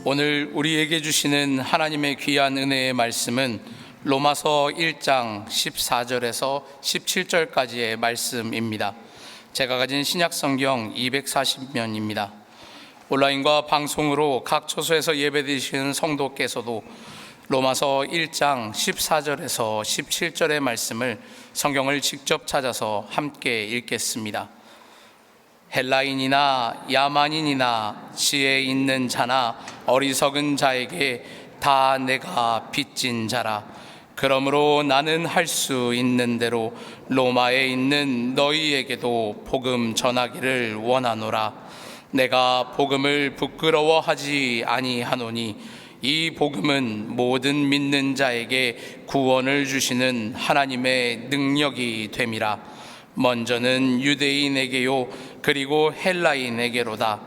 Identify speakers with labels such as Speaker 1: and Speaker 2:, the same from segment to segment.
Speaker 1: 오늘 우리에게 주시는 하나님의 귀한 은혜의 말씀은 로마서 1장 14절에서 17절까지의 말씀입니다. 제가 가진 신약성경 240면입니다. 온라인과 방송으로 각 초소에서 예배드리시는 성도께서도 로마서 1장 14절에서 17절의 말씀을 성경을 직접 찾아서 함께 읽겠습니다. 헬라인이나 야만인이나 지혜 있는 자나 어리석은 자에게 다 내가 빚진 자라. 그러므로 나는 할 수 있는 대로 로마에 있는 너희에게도 복음 전하기를 원하노라. 내가 복음을 부끄러워하지 아니하노니 이 복음은 모든 믿는 자에게 구원을 주시는 하나님의 능력이 됨이라. 먼저는 유대인에게요 그리고 헬라인에게로다.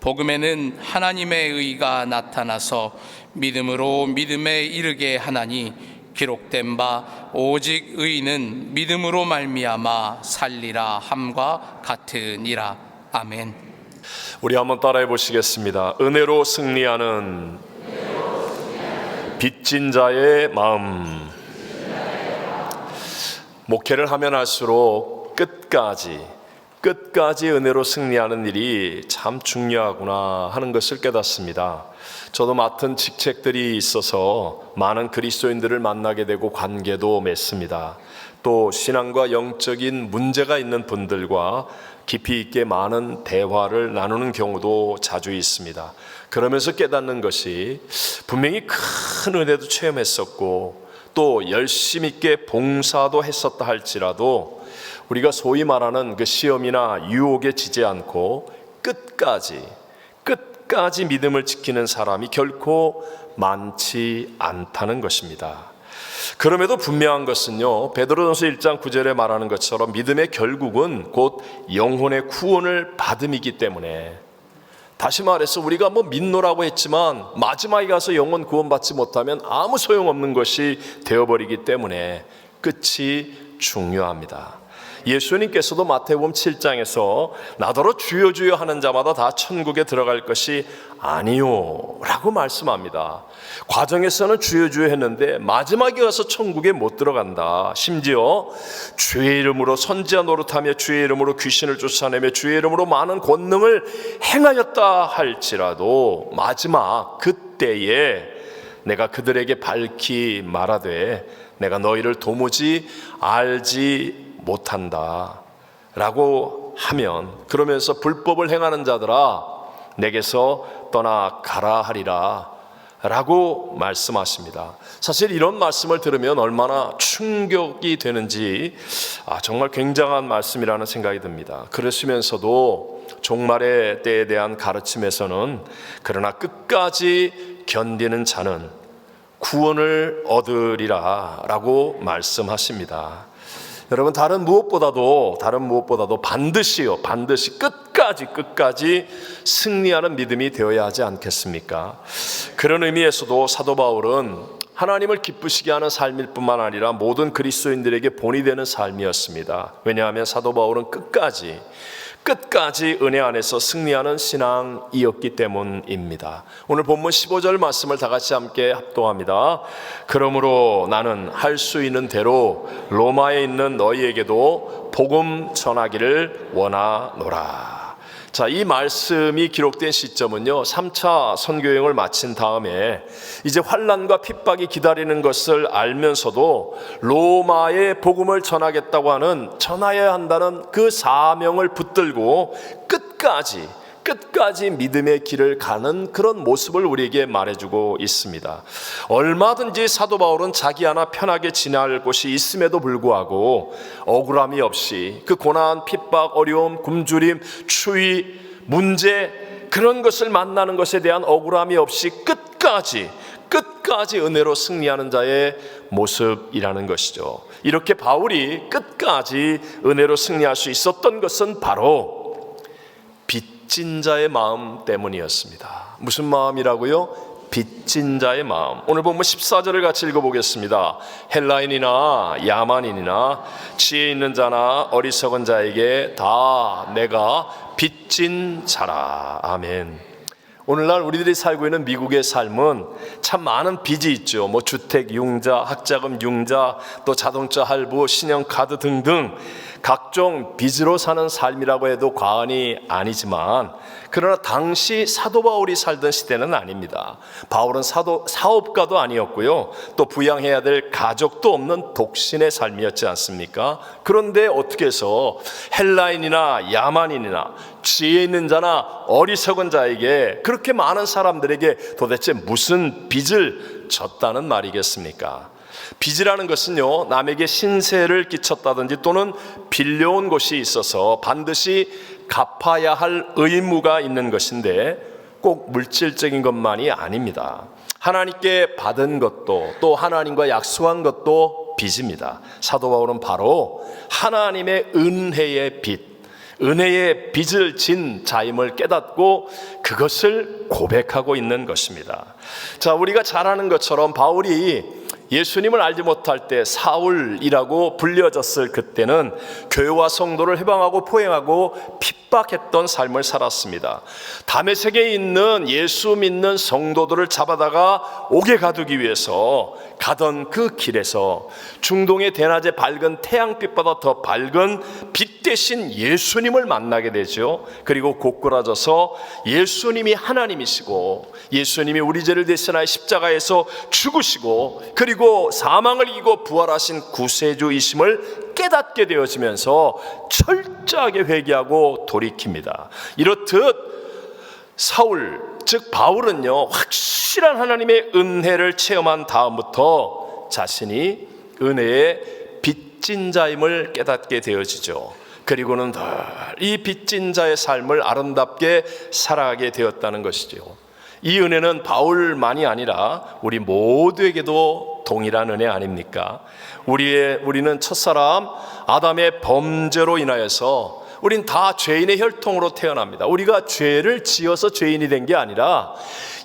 Speaker 1: 복음에는 하나님의 의가 나타나서 믿음으로 믿음에 이르게 하나니 기록된 바 오직 의인은 믿음으로 말미암아 살리라 함과 같으니라. 아멘.
Speaker 2: 우리 한번 따라해 보시겠습니다. 은혜로 승리하는 빚진 자의 마음. 목회를 하면 할수록 끝까지 은혜로 승리하는 일이 참 중요하구나 하는 것을 깨닫습니다. 저도 맡은 직책들이 있어서 많은 그리스도인들을 만나게 되고 관계도 맺습니다. 또 신앙과 영적인 문제가 있는 분들과 깊이 있게 많은 대화를 나누는 경우도 자주 있습니다. 그러면서 깨닫는 것이 분명히 큰 은혜도 체험했었고 또 열심 있게 봉사도 했었다 할지라도 우리가 소위 말하는 그 시험이나 유혹에 지지 않고 끝까지 믿음을 지키는 사람이 결코 많지 않다는 것입니다. 그럼에도 분명한 것은요, 베드로전서 1장 9절에 말하는 것처럼 믿음의 결국은 곧 영혼의 구원을 받음이기 때문에, 다시 말해서 우리가 믿노라고 했지만 마지막에 가서 영혼 구원받지 못하면 아무 소용없는 것이 되어버리기 때문에 끝이 중요합니다. 예수님께서도 마태복음 7장에서 나더러 주여 주여 하는 자마다 다 천국에 들어갈 것이 아니요 라고 말씀합니다. 과정에서는 주여 주여 했는데 마지막에 가서 천국에 못 들어간다. 심지어 주의 이름으로 선지자 노릇하며 주의 이름으로 귀신을 쫓아내며 주의 이름으로 많은 권능을 행하였다 할지라도 마지막 그때에 내가 그들에게 밝히 말하되 내가 너희를 도무지 알지 못한다 라고 하면, 그러면서 불법을 행하는 자들아 내게서 떠나가라 하리라 라고 말씀하십니다. 사실 이런 말씀을 들으면 얼마나 충격이 되는지 정말 굉장한 말씀이라는 생각이 듭니다. 그러시면서도 종말의 때에 대한 가르침에서는 그러나 끝까지 견디는 자는 구원을 얻으리라 라고 말씀하십니다. 여러분, 다른 무엇보다도 반드시 끝까지 승리하는 믿음이 되어야 하지 않겠습니까? 그런 의미에서도 사도 바울은 하나님을 기쁘시게 하는 삶일 뿐만 아니라 모든 그리스도인들에게 본이 되는 삶이었습니다. 왜냐하면 사도 바울은 끝까지 은혜 안에서 승리하는 신앙이었기 때문입니다. 오늘 본문 15절 말씀을 다 같이 함께 합독합니다. 그러므로 나는 할 수 있는 대로 로마에 있는 너희에게도 복음 전하기를 원하노라. 자, 이 말씀이 기록된 시점은요, 3차 선교여행을 마친 다음에 이제 환난과 핍박이 기다리는 것을 알면서도 로마에 복음을 전하겠다고 하는, 전하여야 한다는 그 사명을 붙들고 끝까지 믿음의 길을 가는 그런 모습을 우리에게 말해주고 있습니다. 얼마든지 사도 바울은 자기 하나 편하게 지낼 곳이 있음에도 불구하고 억울함이 없이 그 고난, 핍박, 어려움, 굶주림, 추위, 문제, 그런 것을 만나는 것에 대한 억울함이 없이 끝까지 은혜로 승리하는 자의 모습이라는 것이죠. 이렇게 바울이 끝까지 은혜로 승리할 수 있었던 것은 바로 빚진 자의 마음 때문이었습니다. 무슨 마음이라고요? 빚진 자의 마음. 오늘 본문 14절을 같이 읽어보겠습니다. 헬라인이나 야만인이나 지혜 있는 자나 어리석은 자에게 다 내가 빚진 자라. 아멘. 오늘날 우리들이 살고 있는 미국의 삶은 참 많은 빚이 있죠. 뭐 주택 융자, 학자금 융자, 또 자동차 할부, 신용카드 등등 각종 빚으로 사는 삶이라고 해도 과언이 아니지만, 그러나 당시 사도 바울이 살던 시대는 아닙니다. 바울은 사업가도 아니었고요, 또 부양해야 될 가족도 없는 독신의 삶이었지 않습니까? 그런데 어떻게 해서 헬라인이나 야만인이나 지혜 있는 자나 어리석은 자에게, 그렇게 많은 사람들에게 도대체 무슨 빚을 졌다는 말이겠습니까? 빚이라는 것은요, 남에게 신세를 끼쳤다든지 또는 빌려온 것이 있어서 반드시 갚아야 할 의무가 있는 것인데, 꼭 물질적인 것만이 아닙니다. 하나님께 받은 것도, 또 하나님과 약속한 것도 빚입니다. 사도 바울은 바로 하나님의 은혜의 빚, 은혜의 빚을 진 자임을 깨닫고 그것을 고백하고 있는 것입니다. 자, 우리가 잘 아는 것처럼 바울이 예수님을 알지 못할 때 사울이라고 불려졌을 그때는 교회와 성도를 해방하고 포행하고 핍박했던 삶을 살았습니다. 다메섹에 있는 예수 믿는 성도들을 잡아다가 옥에 가두기 위해서 가던 그 길에서 중동의 대낮에 밝은 태양빛보다 더 밝은 빛 대신 예수님을 만나게 되죠. 그리고 고꾸라져서 예수님이 하나님이시고 예수님이 우리 죄를 대신하여 십자가에서 죽으시고 그리고 사망을 이기고 부활하신 구세주이심을 깨닫게 되어지면서 철저하게 회개하고 돌이킵니다. 이렇듯 사울, 즉 바울은요, 확실한 하나님의 은혜를 체험한 다음부터 자신이 은혜의 빚진 자임을 깨닫게 되어지죠. 그리고는 이 빚진 자의 삶을 아름답게 살아가게 되었다는 것이죠. 이 은혜는 바울만이 아니라 우리 모두에게도 동일한 은혜 아닙니까? 우리는 첫사람 아담의 범죄로 인하여서 우린 다 죄인의 혈통으로 태어납니다. 우리가 죄를 지어서 죄인이 된 게 아니라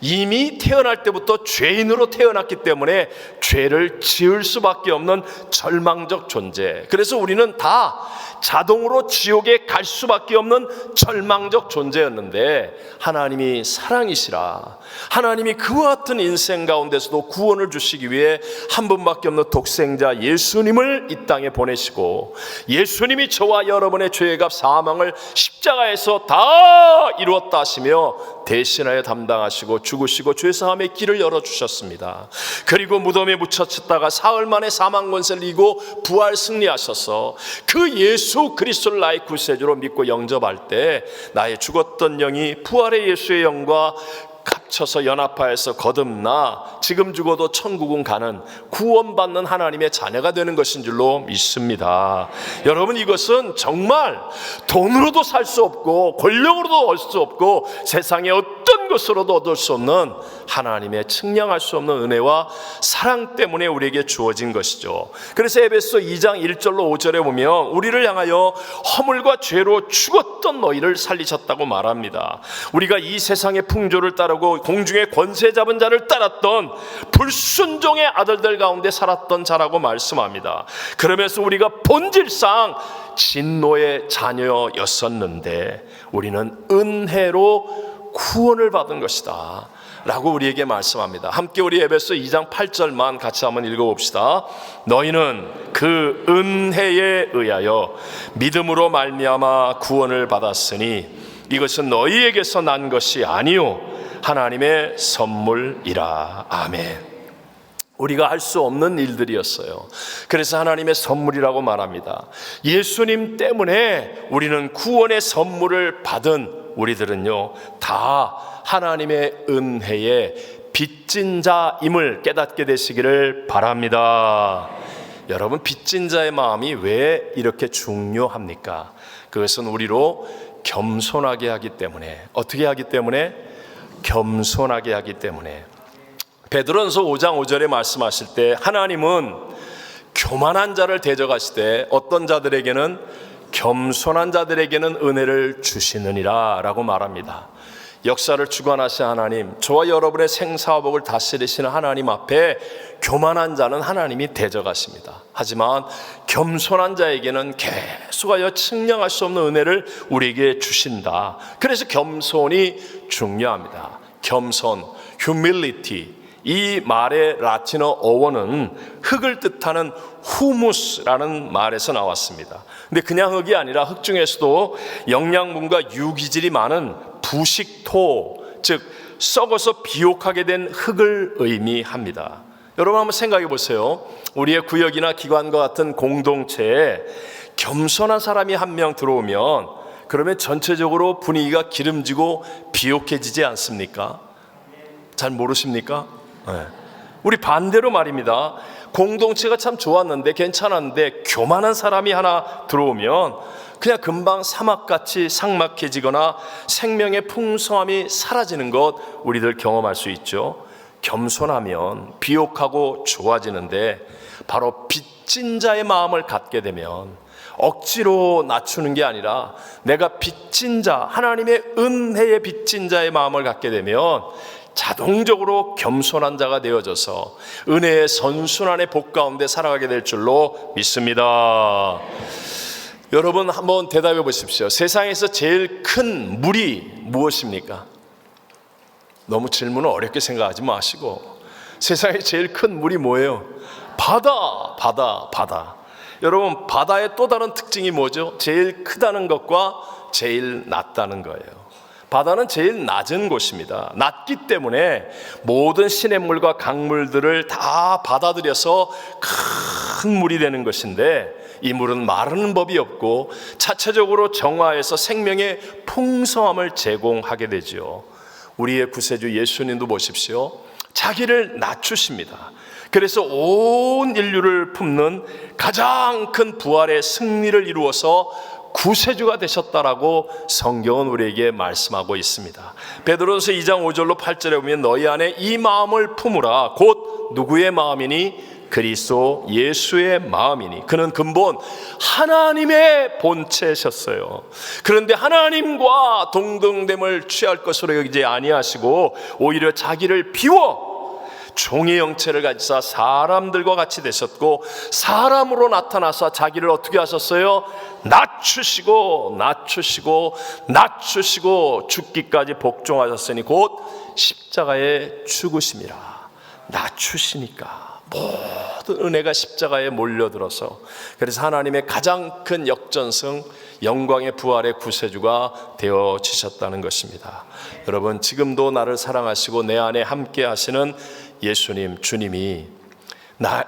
Speaker 2: 이미 태어날 때부터 죄인으로 태어났기 때문에 죄를 지을 수밖에 없는 절망적 존재. 그래서 우리는 다 자동으로 지옥에 갈 수밖에 없는 절망적 존재였는데, 하나님이 사랑이시라 하나님이 그와 같은 인생 가운데서도 구원을 주시기 위해 한 분밖에 없는 독생자 예수님을 이 땅에 보내시고, 예수님이 저와 여러분의 죄의 값 사망을 십자가에서 다 이루었다 하시며 대신하여 담당하시고 죽으시고 죄사함의 길을 열어주셨습니다. 그리고 무덤에 묻혀졌다가 사흘 만에 사망 권세를 이기고 부활 승리하셔서 그 예수 그리스도를 나의 구세주로 믿고 영접할 때 나의 죽었던 영이 부활의 예수의 영과 합쳐서 연합하여서 거듭나 지금 죽어도 천국은 가는 구원받는 하나님의 자녀가 되는 것인 줄로 믿습니다. 여러분, 이것은 정말 돈으로도 살 수 없고 권력으로도 얻을 수 없고 세상의 어떤 것으로도 얻을 수 없는 하나님의 측량할 수 없는 은혜와 사랑 때문에 우리에게 주어진 것이죠. 그래서 에베소 2장 1절로 5절에 보면 우리를 향하여 허물과 죄로 죽었던 너희를 살리셨다고 말합니다. 우리가 이 세상의 풍조를 따르고 공중의 권세 잡은 자를 따랐던 불순종의 아들들 가운데 살았던 자라고 말씀합니다. 그러면서 우리가 본질상 진노의 자녀였었는데 우리는 은혜로 구원을 받은 것이다 라고 우리에게 말씀합니다. 함께 우리 에베소 2장 8절만 같이 한번 읽어봅시다. 너희는 그 은혜에 의하여 믿음으로 말미암아 구원을 받았으니 이것은 너희에게서 난 것이 아니요 하나님의 선물이라. 아멘. 우리가 할 수 없는 일들이었어요. 그래서 하나님의 선물이라고 말합니다. 예수님 때문에 우리는 구원의 선물을 받은 우리들은요, 다 하나님의 은혜에 빚진 자임을 깨닫게 되시기를 바랍니다. 여러분, 빚진 자의 마음이 왜 이렇게 중요합니까? 그것은 우리로 겸손하게 하기 때문에. 어떻게 하기 때문에? 겸손하게 하기 때문에. 베드로전서 5장 5절에 말씀하실 때 하나님은 교만한 자를 대적하시되 어떤 자들에게는 겸손한 자들에게는 은혜를 주시느니라 라고 말합니다. 역사를 주관하신 하나님, 저와 여러분의 생사화복을 다스리시는 하나님 앞에 교만한 자는 하나님이 대적하십니다. 하지만 겸손한 자에게는 계속하여 측량할 수 없는 은혜를 우리에게 주신다. 그래서 겸손이 중요합니다. 겸손, humility. 이 말의 라틴어 어원은 흙을 뜻하는 후무스라는 말에서 나왔습니다. 근데 그냥 흙이 아니라 흙 중에서도 영양분과 유기질이 많은 부식토, 즉 썩어서 비옥하게 된 흙을 의미합니다. 여러분 한번 생각해 보세요. 우리의 구역이나 기관과 같은 공동체에 겸손한 사람이 한 명 들어오면 그러면 전체적으로 분위기가 기름지고 비옥해지지 않습니까? 잘 모르십니까? 네. 우리 반대로 말입니다. 공동체가 참 좋았는데 괜찮았는데 교만한 사람이 하나 들어오면 그냥 금방 사막같이 삭막해지거나 생명의 풍성함이 사라지는 것 우리들 경험할 수 있죠. 겸손하면 비옥하고 좋아지는데 바로 빚진 자의 마음을 갖게 되면 억지로 낮추는 게 아니라 내가 빚진 자, 하나님의 은혜의 빚진 자의 마음을 갖게 되면 자동적으로 겸손한 자가 되어져서 은혜의 선순환의 복 가운데 살아가게 될 줄로 믿습니다. 여러분 한번 대답해 보십시오. 세상에서 제일 큰 물이 무엇입니까? 너무 질문을 어렵게 생각하지 마시고 세상에 제일 큰 물이 뭐예요? 바다. 여러분 바다의 또 다른 특징이 뭐죠? 제일 크다는 것과 제일 낮다는 거예요. 바다는 제일 낮은 곳입니다. 낮기 때문에 모든 시냇물과 강물들을 다 받아들여서 큰 물이 되는 것인데 이 물은 마르는 법이 없고 자체적으로 정화해서 생명의 풍성함을 제공하게 되죠. 우리의 구세주 예수님도 보십시오. 자기를 낮추십니다. 그래서 온 인류를 품는 가장 큰 부활의 승리를 이루어서 구세주가 되셨다라고 성경은 우리에게 말씀하고 있습니다. 베드로전서 2장 5절로 8절에 보면 너희 안에 이 마음을 품으라. 곧 누구의 마음이니? 그리스도 예수의 마음이니. 그는 근본 하나님의 본체셨어요. 그런데 하나님과 동등됨을 취할 것으로 여기지 아니하시고 오히려 자기를 비워 종의 형체를 가지사 사람들과 같이 되셨고 사람으로 나타나사 자기를 어떻게 하셨어요? 낮추시고 죽기까지 복종하셨으니 곧 십자가에 죽으심이라. 낮추시니까 모든 은혜가 십자가에 몰려들어서 그래서 하나님의 가장 큰 역전승 영광의 부활의 구세주가 되어지셨다는 것입니다. 여러분 지금도 나를 사랑하시고 내 안에 함께 하시는 예수님 주님이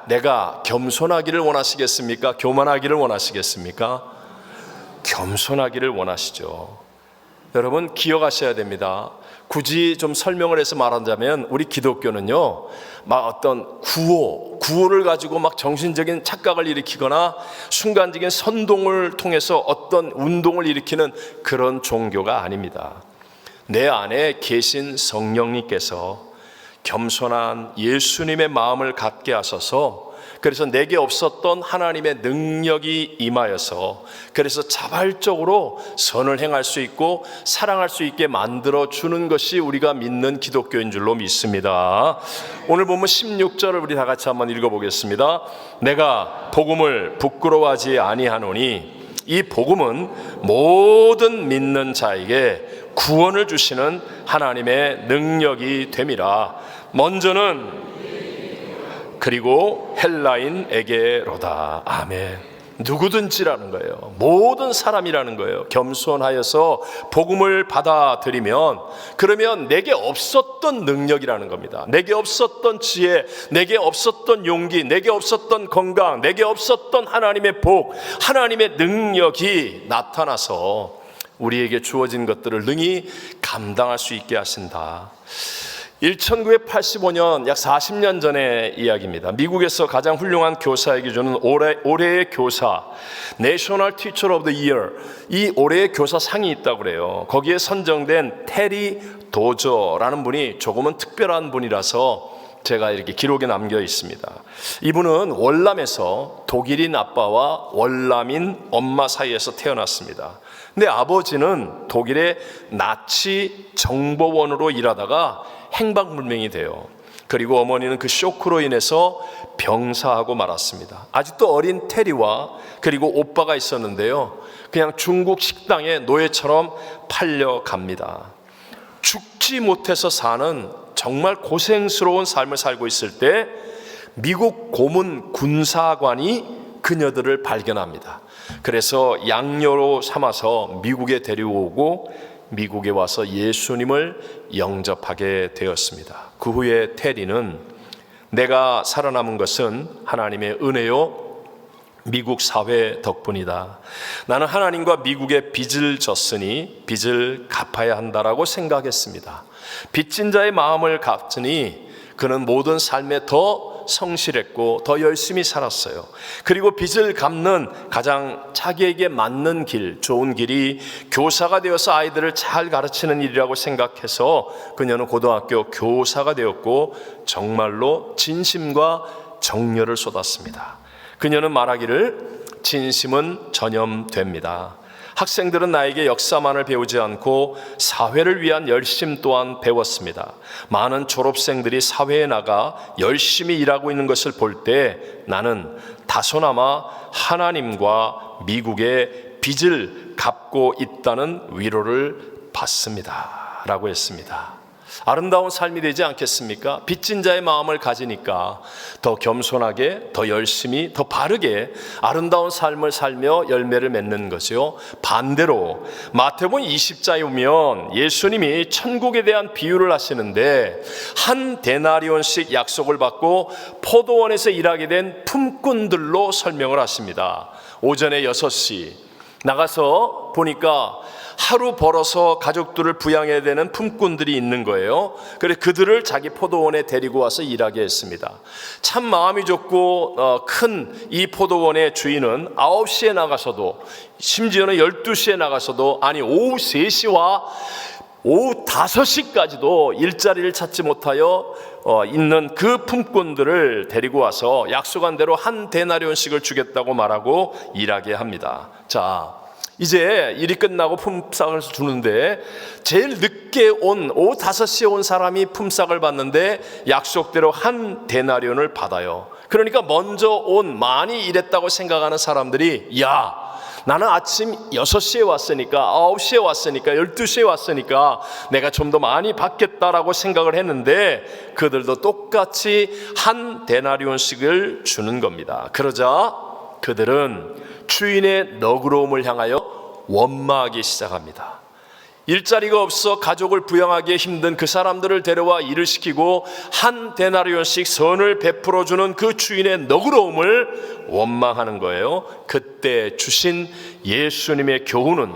Speaker 2: 내가 겸손하기를 원하시겠습니까? 교만하기를 원하시겠습니까? 겸손하기를 원하시죠. 여러분 기억하셔야 됩니다. 굳이 좀 설명을 해서 말하자면 우리 기독교는요 막 어떤 구호를 가지고 막 정신적인 착각을 일으키거나 순간적인 선동을 통해서 어떤 운동을 일으키는 그런 종교가 아닙니다. 내 안에 계신 성령님께서 겸손한 예수님의 마음을 갖게 하셔서 그래서 내게 없었던 하나님의 능력이 임하여서 그래서 자발적으로 선을 행할 수 있고 사랑할 수 있게 만들어주는 것이 우리가 믿는 기독교인 줄로 믿습니다. 오늘 보면 16절을 우리 다 같이 한번 읽어보겠습니다. 내가 복음을 부끄러워하지 아니하노니 이 복음은 모든 믿는 자에게 구원을 주시는 하나님의 능력이 됨이라. 먼저는 그리고 헬라인에게로다. 아멘. 누구든지라는 거예요. 모든 사람이라는 거예요. 겸손하여서 복음을 받아들이면 그러면 내게 없었던 능력이라는 겁니다. 내게 없었던 지혜, 내게 없었던 용기, 내게 없었던 건강, 내게 없었던 하나님의 복, 하나님의 능력이 나타나서 우리에게 주어진 것들을 능히 감당할 수 있게 하신다. 1985년 약 40년 전의 이야기입니다. 미국에서 가장 훌륭한 교사에게 주는 올해의 교사 National Teacher of the Year, 이 올해의 교사상이 있다고 그래요. 거기에 선정된 테리 도저라는 분이 조금은 특별한 분이라서 제가 이렇게 기록에 남겨 있습니다. 이분은 월남에서 독일인 아빠와 월남인 엄마 사이에서 태어났습니다. 근데 아버지는 독일의 나치 정보원으로 일하다가 행방불명이 돼요. 그리고 어머니는 그 쇼크로 인해서 병사하고 말았습니다. 아직도 어린 테리와 그리고 오빠가 있었는데요, 그냥 중국 식당에 노예처럼 팔려갑니다. 죽지 못해서 사는 정말 고생스러운 삶을 살고 있을 때 미국 고문 군사관이 그녀들을 발견합니다. 그래서 양녀로 삼아서 미국에 데려오고 미국에 와서 예수님을 영접하게 되었습니다. 그 후에 테리는 내가 살아남은 것은 하나님의 은혜요 미국 사회 덕분이다. 나는 하나님과 미국의 빚을 졌으니 빚을 갚아야 한다라고 생각했습니다. 빚진 자의 마음을 갚으니 그는 모든 삶에 더 성실했고 더 열심히 살았어요. 그리고 빚을 갚는 가장 자기에게 맞는 길, 좋은 길이 교사가 되어서 아이들을 잘 가르치는 일이라고 생각해서 그녀는 고등학교 교사가 되었고 정말로 진심과 정열을 쏟았습니다. 그녀는 말하기를 진심은 전염됩니다. 학생들은 나에게 역사만을 배우지 않고 사회를 위한 열심 또한 배웠습니다. 많은 졸업생들이 사회에 나가 열심히 일하고 있는 것을 볼 때 나는 다소나마 하나님과 미국의 빚을 갚고 있다는 위로를 받습니다 라고 했습니다. 아름다운 삶이 되지 않겠습니까? 빚진 자의 마음을 가지니까 더 겸손하게, 더 열심히, 더 바르게 아름다운 삶을 살며 열매를 맺는 거죠. 반대로 마태복음 20장에 보면 예수님이 천국에 대한 비유를 하시는데 한 데나리온씩 약속을 받고 포도원에서 일하게 된 품꾼들로 설명을 하십니다. 오전에 6시 나가서 보니까 하루 벌어서 가족들을 부양해야 되는 품꾼들이 있는 거예요. 그래서 그들을 자기 포도원에 데리고 와서 일하게 했습니다. 참 마음이 좋고 큰 이 포도원의 주인은 9시에 나가서도 심지어는 12시에 나가서도 아니 오후 3시와 오후 5시까지도 일자리를 찾지 못하여 있는 그 품꾼들을 데리고 와서 약속한 대로 한 데나리온씩을 주겠다고 말하고 일하게 합니다. 자, 이제 일이 끝나고 품삯을 주는데 제일 늦게 온 오후 5시에 온 사람이 품삯을 받는데 약속대로 한 데나리온을 받아요. 그러니까 먼저 온 많이 일했다고 생각하는 사람들이 야, 나는 아침 6시에 왔으니까 9시에 왔으니까 12시에 왔으니까 내가 좀 더 많이 받겠다라고 생각을 했는데 그들도 똑같이 한 데나리온씩을 주는 겁니다. 그러자 그들은 주인의 너그러움을 향하여 원망하기 시작합니다. 일자리가 없어 가족을 부양하기에 힘든 그 사람들을 데려와 일을 시키고 한 데나리온씩 선을 베풀어주는 그 주인의 너그러움을 원망하는 거예요. 그때 주신 예수님의 교훈은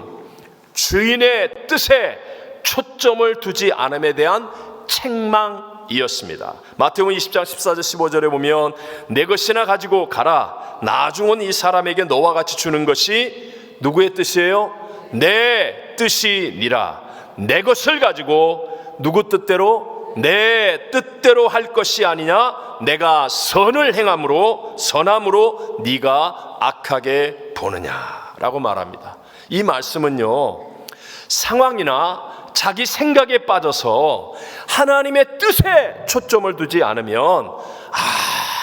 Speaker 2: 주인의 뜻에 초점을 두지 않음에 대한 책망이었습니다. 마태복음 20장 14절 15절에 보면 내 것이나 가지고 가라. 나중은 이 사람에게 너와 같이 주는 것이 누구의 뜻이에요? 내 뜻이니라. 내 것을 가지고 누구 뜻대로? 내 뜻대로 할 것이 아니냐? 내가 선을 행함으로 선함으로 네가 악하게 보느냐라고 말합니다. 이 말씀은요, 상황이나 자기 생각에 빠져서 하나님의 뜻에 초점을 두지 않으면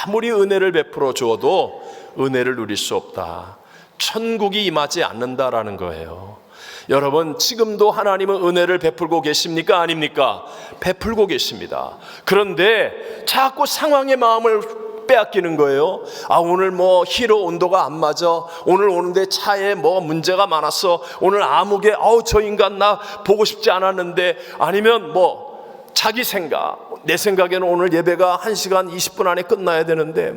Speaker 2: 아무리 은혜를 베풀어 주어도 은혜를 누릴 수 없다. 천국이 임하지 않는다라는 거예요. 여러분, 지금도 하나님은 은혜를 베풀고 계십니까? 아닙니까? 베풀고 계십니다. 그런데 자꾸 상황의 마음을 빼앗기는 거예요. 오늘 히로 온도가 안 맞아. 오늘 오는데 차에 문제가 많았어. 오늘 아무개 저 인간 나 보고 싶지 않았는데, 아니면 자기 생각, 내 생각에는 오늘 예배가 1시간 20분 안에 끝나야 되는데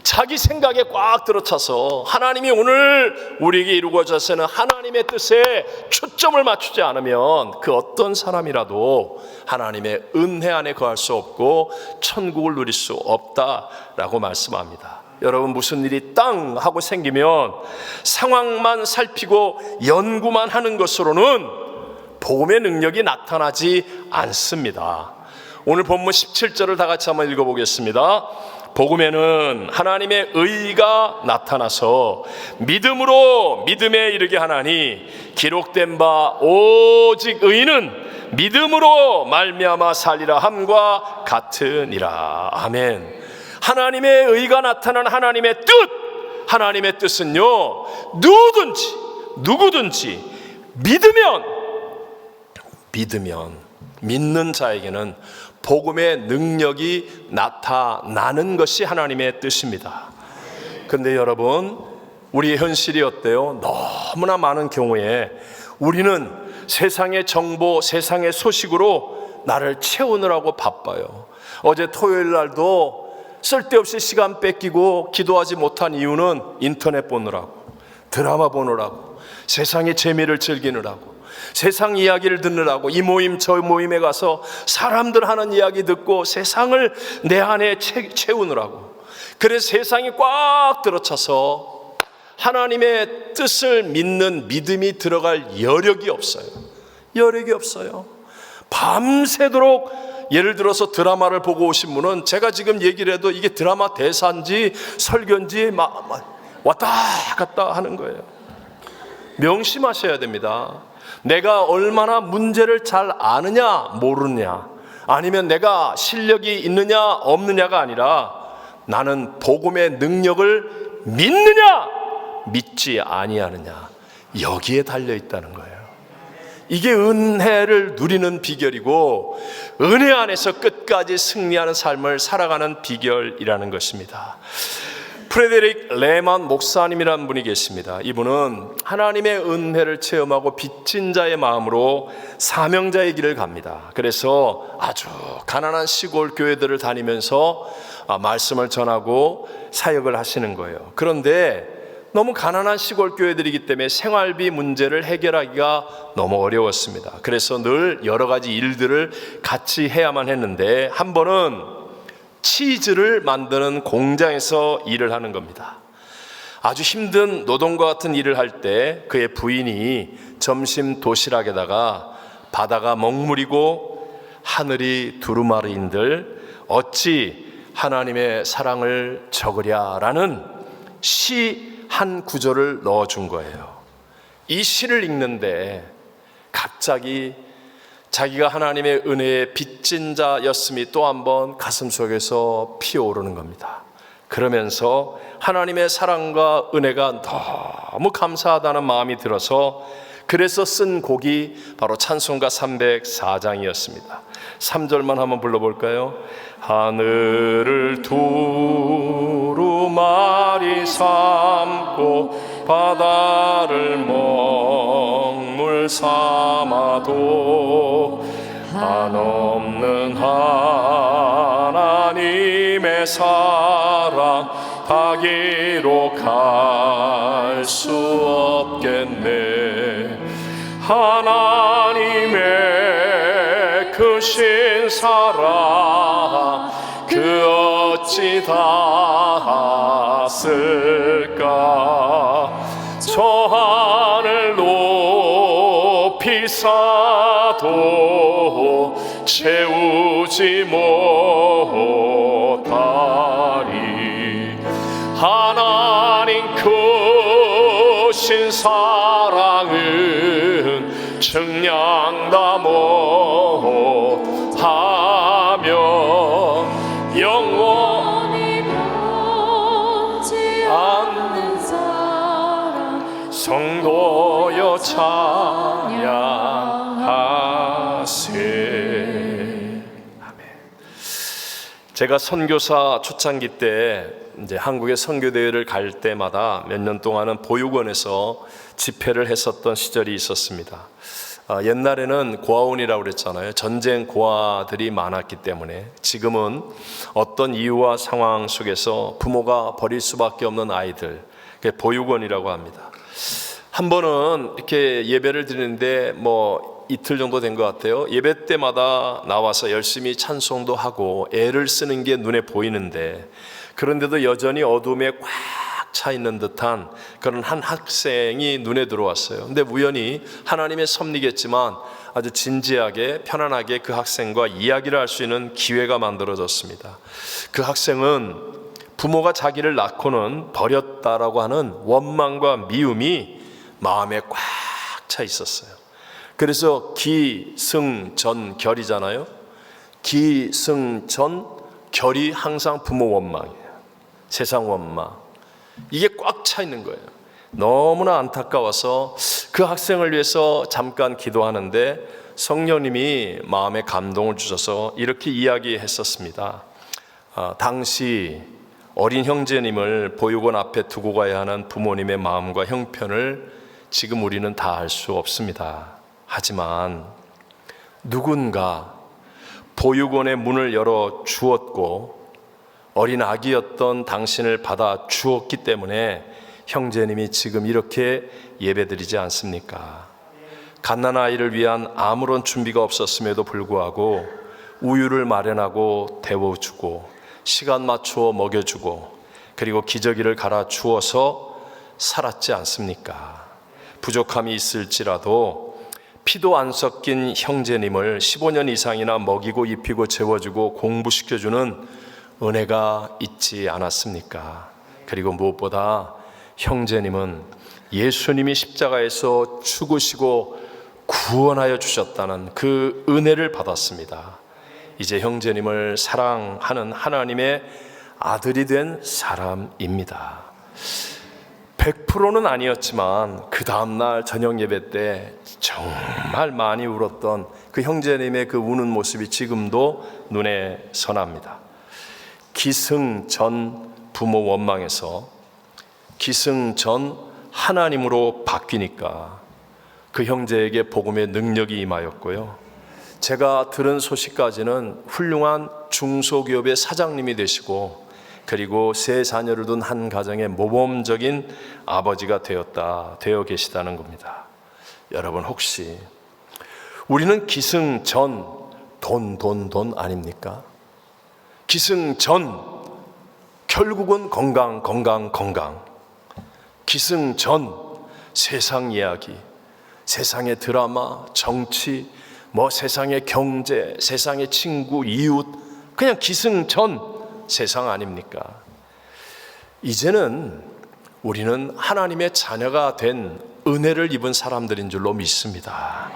Speaker 2: 자기 생각에 꽉 들어차서 하나님이 오늘 우리에게 이루어 주시는 하나님의 뜻에 초점을 맞추지 않으면 그 어떤 사람이라도 하나님의 은혜 안에 거할 수 없고 천국을 누릴 수 없다라고 말씀합니다. 여러분, 무슨 일이 땅 하고 생기면 상황만 살피고 연구만 하는 것으로는 복음의 능력이 나타나지 않습니다. 오늘 본문 17절을 다 같이 한번 읽어보겠습니다. 복음에는 하나님의 의가 나타나서 믿음으로 믿음에 이르게 하나니 기록된 바 오직 의인은 믿음으로 말미암아 살리라 함과 같으니라. 아멘. 하나님의 의가 나타난 하나님의 뜻, 하나님의 뜻은요, 누구든지 믿으면 믿으면, 믿는 자에게는 복음의 능력이 나타나는 것이 하나님의 뜻입니다. 그런데 여러분, 우리의 현실이 어때요? 너무나 많은 경우에 우리는 세상의 정보, 세상의 소식으로 나를 채우느라고 바빠요. 어제 토요일 날도 쓸데없이 시간 뺏기고 기도하지 못한 이유는 인터넷 보느라고, 드라마 보느라고, 세상의 재미를 즐기느라고, 세상 이야기를 듣느라고, 이 모임 저 모임에 가서 사람들 하는 이야기 듣고 세상을 내 안에 채우느라고. 그래서 세상이 꽉 들어차서 하나님의 뜻을 믿는 믿음이 들어갈 여력이 없어요. 여력이 없어요. 밤새도록, 예를 들어서 드라마를 보고 오신 분은 제가 지금 얘기를 해도 이게 드라마 대사인지 설교인지 왔다 갔다 하는 거예요. 명심하셔야 됩니다. 내가 얼마나 문제를 잘 아느냐 모르느냐, 아니면 내가 실력이 있느냐 없느냐가 아니라 나는 복음의 능력을 믿느냐 믿지 아니하느냐, 여기에 달려 있다는 거예요. 이게 은혜를 누리는 비결이고 은혜 안에서 끝까지 승리하는 삶을 살아가는 비결이라는 것입니다. 프레데릭 레만 목사님이라는 분이 계십니다. 이분은 하나님의 은혜를 체험하고 빚진 자의 마음으로 사명자의 길을 갑니다. 그래서 아주 가난한 시골 교회들을 다니면서 말씀을 전하고 사역을 하시는 거예요. 그런데 너무 가난한 시골 교회들이기 때문에 생활비 문제를 해결하기가 너무 어려웠습니다. 그래서 늘 여러 가지 일들을 같이 해야만 했는데, 한 번은 치즈를 만드는 공장에서 일을 하는 겁니다. 아주 힘든 노동과 같은 일을 할 때 그의 부인이 점심 도시락에다가 바다가 먹물이고 하늘이 두루마리인들 어찌 하나님의 사랑을 적으랴라는 시 한 구절을 넣어준 거예요. 이 시를 읽는데 갑자기 자기가 하나님의 은혜에 빚진 자였음이 또 한 번 가슴속에서 피어오르는 겁니다. 그러면서 하나님의 사랑과 은혜가 너무 감사하다는 마음이 들어서 그래서 쓴 곡이 바로 찬송가 304장이었습니다. 3절만 한번 불러볼까요? 하늘을 두루마리 삼고 바다를 먹물 삼아도 한없는 하나님의 사랑 다기로 갈 수 없겠네. 하나님의 크신 사랑 그 어찌 닿았을까. 저 하늘 높이 쌓아도 채우지 못하리. 하나님 크신 사랑은 측량다 못하며 영원히 변치 않는 사랑 성도여 찬양하세. 아멘. 제가 선교사 초창기 때 이제 한국의 선교대회를 갈 때마다 몇 년 동안은 보육원에서 집회를 했었던 시절이 있었습니다. 옛날에는 고아원이라고 그랬잖아요. 전쟁 고아들이 많았기 때문에. 지금은 어떤 이유와 상황 속에서 부모가 버릴 수밖에 없는 아이들, 그게 보육원이라고 합니다. 한 번은 이렇게 예배를 드리는데 이틀 정도 된 것 같아요. 예배 때마다 나와서 열심히 찬송도 하고 애를 쓰는 게 눈에 보이는데, 그런데도 여전히 어둠에 꽉 차 있는 듯한 그런 한 학생이 눈에 들어왔어요. 근데 우연히 하나님의 섭리겠지만 아주 진지하게 편안하게 그 학생과 이야기를 할 수 있는 기회가 만들어졌습니다. 그 학생은 부모가 자기를 낳고는 버렸다라고 하는 원망과 미움이 마음에 꽉 차 있었어요. 그래서 기승전결이잖아요. 기승전결이 항상 부모 원망이에요. 세상 원망. 이게 꽉 차 있는 거예요. 너무나 안타까워서 그 학생을 위해서 잠깐 기도하는데 성령님이 마음에 감동을 주셔서 이렇게 이야기했었습니다. 당시 어린 형제님을 보육원 앞에 두고 가야 하는 부모님의 마음과 형편을 지금 우리는 다 알 수 없습니다. 하지만 누군가 보육원의 문을 열어 주었고 어린 아기였던 당신을 받아 주었기 때문에 형제님이 지금 이렇게 예배드리지 않습니까? 갓난아이를 위한 아무런 준비가 없었음에도 불구하고 우유를 마련하고 데워주고 시간 맞추어 먹여주고 그리고 기저귀를 갈아 주어서 살았지 않습니까? 부족함이 있을지라도 피도 안 섞인 형제님을 15년 이상이나 먹이고 입히고 재워주고 공부시켜주는 은혜가 있지 않았습니까? 그리고 무엇보다 형제님은 예수님이 십자가에서 죽으시고 구원하여 주셨다는 그 은혜를 받았습니다. 이제 형제님을 사랑하는 하나님의 아들이 된 사람입니다. 100%는 아니었지만 그 다음날 저녁 예배 때 정말 많이 울었던 그 형제님의 그 우는 모습이 지금도 눈에 선합니다. 기승전 부모 원망에서 기승전 하나님으로 바뀌니까 그 형제에게 복음의 능력이 임하였고요. 제가 들은 소식까지는 훌륭한 중소기업의 사장님이 되시고 그리고 세 자녀를 둔 한 가정의 모범적인 아버지가 되어 계시다는 겁니다. 여러분 혹시 우리는 기승전 돈 아닙니까? 기승전 결국은 건강 기승전 세상 이야기, 세상의 드라마, 정치, 세상의 경제, 세상의 친구, 이웃, 그냥 기승전 세상 아닙니까? 이제는 우리는 하나님의 자녀가 된 은혜를 입은 사람들인 줄로 믿습니다.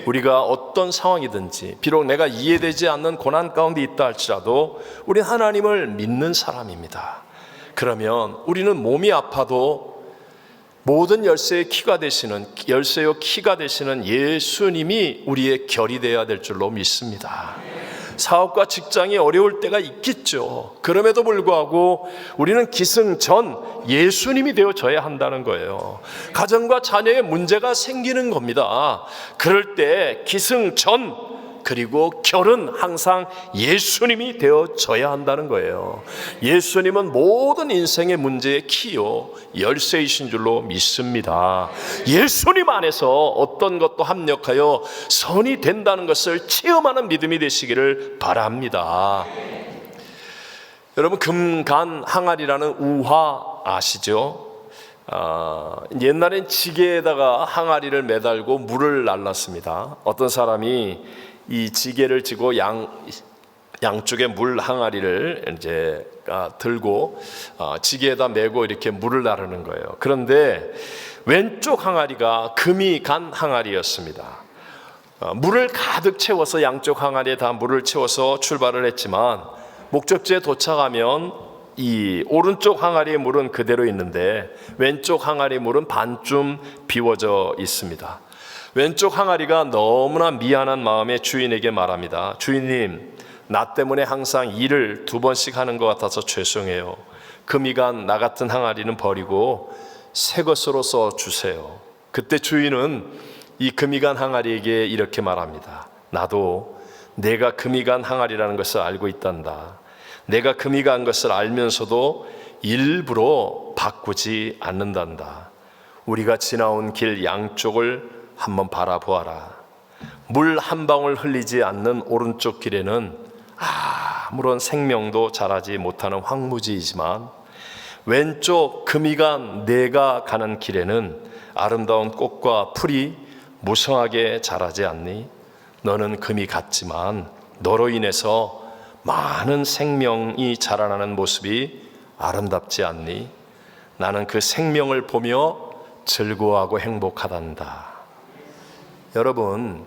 Speaker 2: 우리가 어떤 상황이든지 비록 내가 이해되지 않는 고난 가운데 있다 할지라도 우리는 하나님을 믿는 사람입니다. 그러면 우리는 몸이 아파도 모든 열쇠의 키가 되시는 예수님이 우리의 결이 되어야 될 줄로 믿습니다. 사업과 직장이 어려울 때가 있겠죠. 그럼에도 불구하고 우리는 기승전 예수님이 되어져야 한다는 거예요. 가정과 자녀의 문제가 생기는 겁니다. 그럴 때 기승전 그리고 결은 항상 예수님이 되어져야 한다는 거예요. 예수님은 모든 인생의 문제의 키요 열쇠이신 줄로 믿습니다. 예수님 안에서 어떤 것도 합력하여 선이 된다는 것을 체험하는 믿음이 되시기를 바랍니다. 여러분 금간 항아리라는 우화 아시죠? 옛날엔 지게에다가 항아리를 매달고 물을 날랐습니다. 어떤 사람이 이 지게를 지고 양쪽에 물 항아리를 이제 들고 지게에다 메고 이렇게 물을 나르는 거예요. 그런데 왼쪽 항아리가 금이 간 항아리였습니다. 물을 가득 채워서 양쪽 항아리에 다 물을 채워서 출발을 했지만 목적지에 도착하면 이 오른쪽 항아리의 물은 그대로 있는데 왼쪽 항아리의 물은 반쯤 비워져 있습니다. 왼쪽 항아리가 너무나 미안한 마음에 주인에게 말합니다. 주인님, 나 때문에 항상 일을 2번씩 하는 것 같아서 죄송해요. 금이 간 나 같은 항아리는 버리고 새 것으로 써주세요. 그때 주인은 이 금이 간 항아리에게 이렇게 말합니다. 나도 내가 금이 간 항아리라는 것을 알고 있단다. 내가 금이 간 것을 알면서도 일부러 바꾸지 않는단다. 우리가 지나온 길 양쪽을 한번 바라보아라. 물 한 방울 흘리지 않는 오른쪽 길에는 아무런 생명도 자라지 못하는 황무지이지만 왼쪽 금이 간 내가 가는 길에는 아름다운 꽃과 풀이 무성하게 자라지 않니? 너는 금이 같지만 너로 인해서 많은 생명이 자라나는 모습이 아름답지 않니? 나는 그 생명을 보며 즐거워하고 행복하단다. 여러분,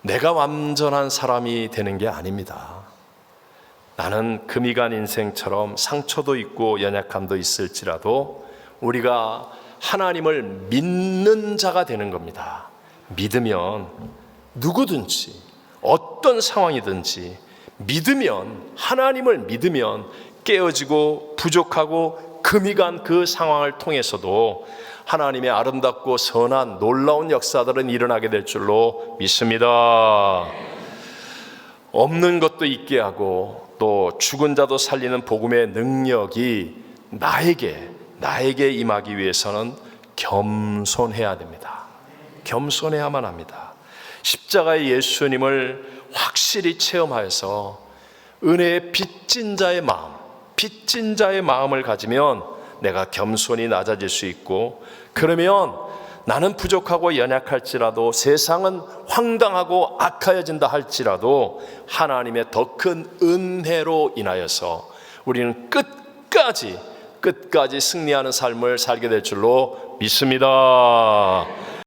Speaker 2: 내가 완전한 사람이 되는 게 아닙니다. 나는 금이 간 인생처럼 상처도 있고 연약함도 있을지라도 우리가 하나님을 믿는 자가 되는 겁니다. 믿으면 누구든지 어떤 상황이든지 믿으면, 하나님을 믿으면 깨어지고 부족하고 금이 간 그 상황을 통해서도 하나님의 아름답고 선한 놀라운 역사들은 일어나게 될 줄로 믿습니다. 없는 것도 있게 하고 또 죽은 자도 살리는 복음의 능력이 나에게 임하기 위해서는 겸손해야 됩니다. 겸손해야만 합니다. 십자가의 예수님을 확실히 체험하여서 은혜의 빚진 자의 마음을 가지면 내가 겸손히 낮아질 수 있고, 그러면 나는 부족하고 연약할지라도, 세상은 황당하고 악하여진다 할지라도 하나님의 더 큰 은혜로 인하여서 우리는 끝까지 승리하는 삶을 살게 될 줄로 믿습니다.